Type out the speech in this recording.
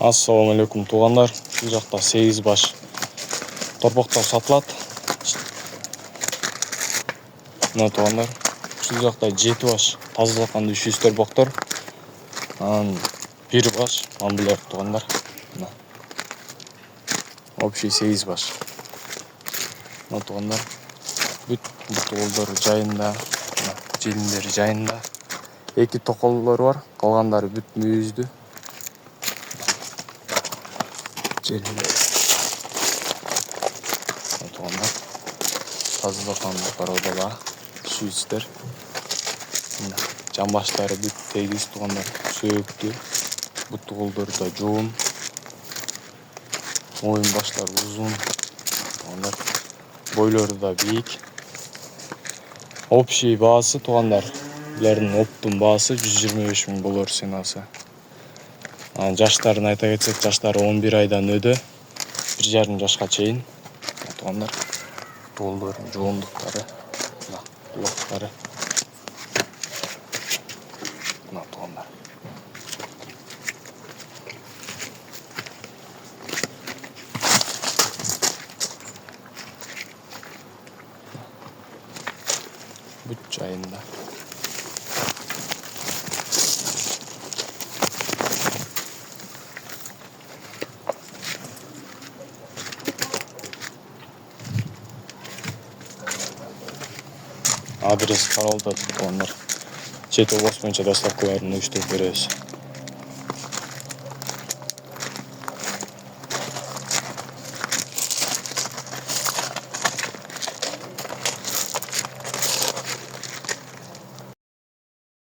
Assalamu алейкум туугандар. Бул жакта 8 баш торпоктор сатылат. Мына туугандар, ушул жакта 7 баш тазалыккан үшүз торпоктор. Анан 1 баш мамбулер туугандар. Мына. Общий 8 баш. Мына туугандар. Бүт токолдор жайында, желиндери жайында. 2 токолдор бар, калгандары бүт мүйүздү. Желинде. Туугандар. Тазалыккан бородола, шүүчтер. Жамбаштары бүт тегиз туугандар, сөөктү. Бут колдору да жоон. Моюн баштары узун. Туугандар. Бойлору да бийик. Общий баасы туугандар. Булардын оптун баасы 125 000 болор ценасы. Жаштарын айта кетсек, жаштары 11 айдан өдө 1,5 жашка чейин. Туугандар. Толдордун жоондуктары, булактары. Мына туугандар. Бүт жайында. Адрес каралды туугандар. Чет облус боюнча доставкаларын уюштуруп беребиз.